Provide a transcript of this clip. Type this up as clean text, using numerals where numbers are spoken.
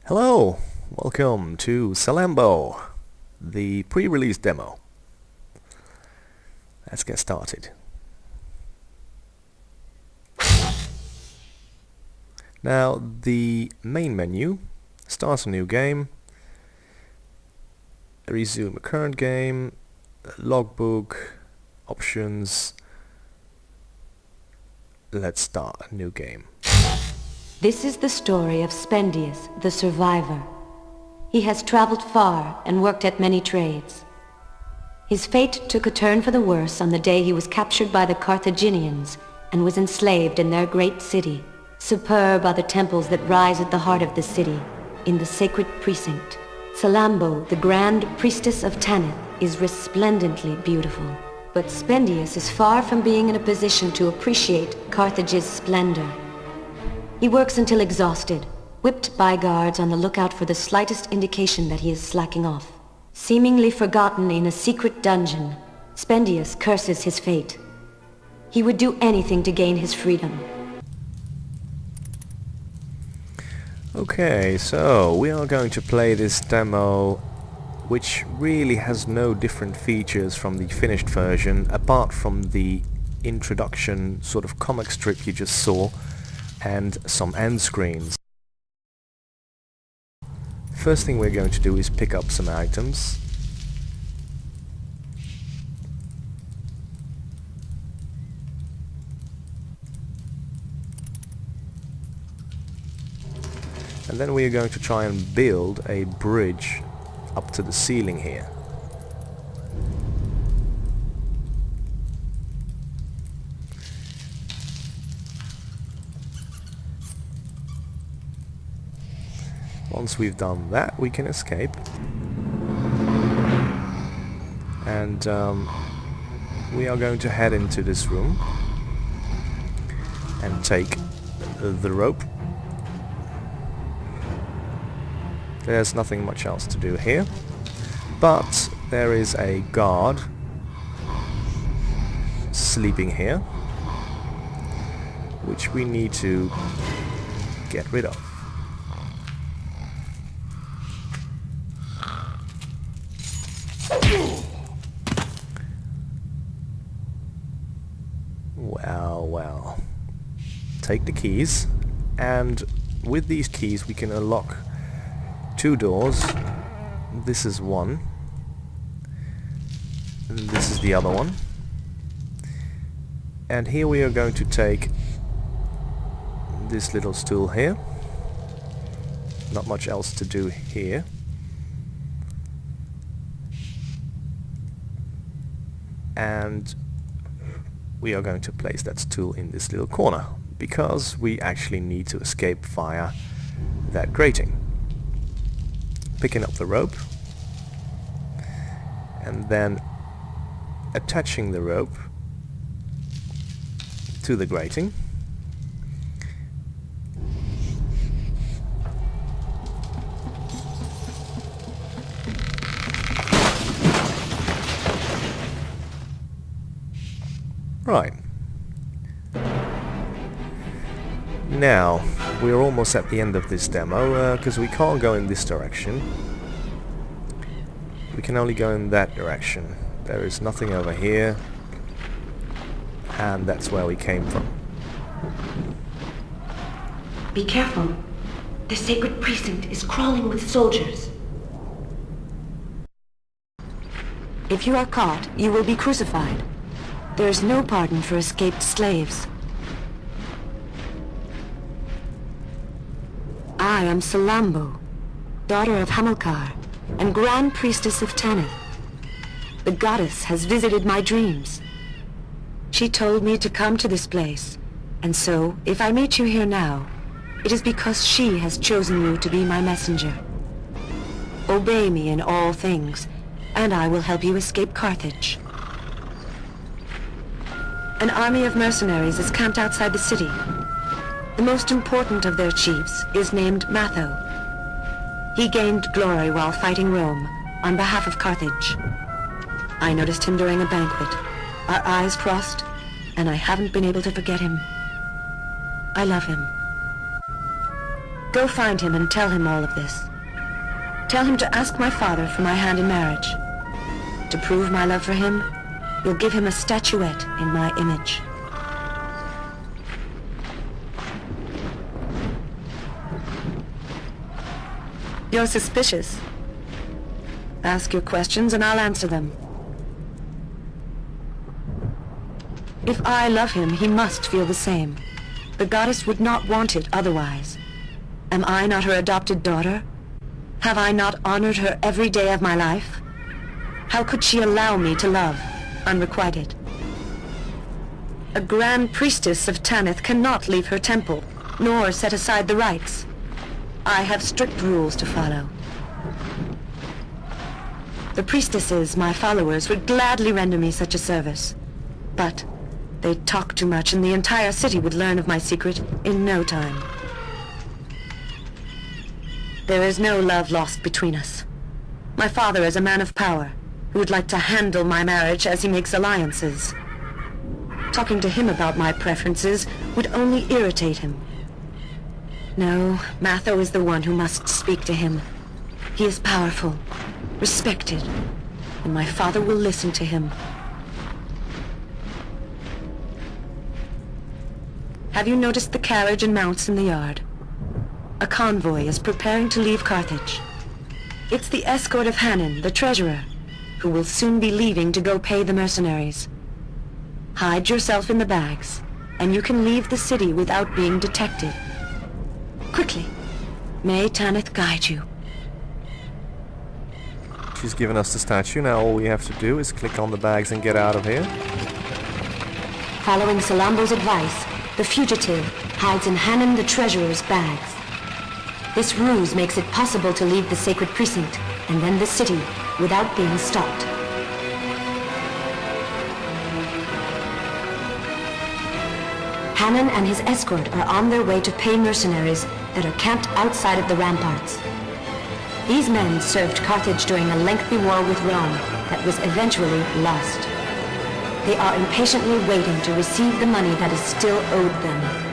Hello, welcome to Salammbo, the pre-release demo. Let's get started. Now, the main menu starts a new game, resume a current game, logbook, options. Let's start a new game. This is the story of Spendius, the survivor. He has traveled far and worked at many trades. His fate took a turn for the worse on the day he was captured by the Carthaginians and was enslaved in their great city. Superb are the temples that rise at the heart of the city, in the sacred precinct. Salammbo, the grand priestess of Tanith, is resplendently beautiful. But Spendius is far from being in a position to appreciate Carthage's splendor. He works until exhausted, whipped by guards on the lookout for the slightest indication that he is slacking off. Seemingly forgotten in a secret dungeon, Spendius curses his fate. He would do anything to gain his freedom. Okay, so we are going to play this demo, which really has no different features from the finished version, apart from the introduction sort of comic strip you just saw, and some end screens. First thing we're going to do is pick up some items. And then we are going to try and build a bridge up to the ceiling here. Once we've done that, we can escape. And we are going to head into this room and take the rope. There's nothing much else to do here, but there is a guard sleeping here, which we need to get rid of. Well. Take the keys, and with these keys we can unlock two doors. This is one, and this is the other one. And here we are going to take this little stool here. Not much else to do here. And we are going to place that stool in this little corner, because we actually need to escape via that grating. Picking up the rope and then attaching the rope to the grating. Right. Now, we're almost at the end of this demo, because we can't go in this direction. We can only go in that direction. There is nothing over here, and that's where we came from. Be careful. The sacred precinct is crawling with soldiers. If you are caught, you will be crucified. There is no pardon for escaped slaves. I am Salammbo, daughter of Hamilcar, and Grand Priestess of Tanith. The goddess has visited my dreams. She told me to come to this place, and so, if I meet you here now, it is because she has chosen you to be my messenger. Obey me in all things, and I will help you escape Carthage. An army of mercenaries is camped outside the city. The most important of their chiefs is named Matho. He gained glory while fighting Rome on behalf of Carthage. I noticed him during a banquet. Our eyes crossed, and I haven't been able to forget him. I love him. Go find him and tell him all of this. Tell him to ask my father for my hand in marriage. To prove my love for him, you'll give him a statuette in my image. You're suspicious. Ask your questions and I'll answer them. If I love him, he must feel the same. The goddess would not want it otherwise. Am I not her adopted daughter? Have I not honored her every day of my life? How could she allow me to love, unrequited? A grand priestess of Tanith cannot leave her temple, nor set aside the rites. I have strict rules to follow. The priestesses, my followers, would gladly render me such a service. But they'd talk too much and the entire city would learn of my secret in no time. There is no love lost between us. My father is a man of power, who would like to handle my marriage as he makes alliances. Talking to him about my preferences would only irritate him. No, Matho is the one who must speak to him. He is powerful, respected, and my father will listen to him. Have you noticed the carriage and mounts in the yard? A convoy is preparing to leave Carthage. It's the escort of Hannon, the treasurer, who will soon be leaving to go pay the mercenaries. Hide yourself in the bags, and you can leave the city without being detected. Quickly, may Tanith guide you. She's given us the statue. Now all we have to do is click on the bags and get out of here. Following Salammbo's advice, the fugitive hides in Hannon the treasurer's bags. This ruse makes it possible to leave the sacred precinct and then the city without being stopped. Hannon and his escort are on their way to pay mercenaries that are camped outside of the ramparts. These men served Carthage during a lengthy war with Rome that was eventually lost. They are impatiently waiting to receive the money that is still owed them.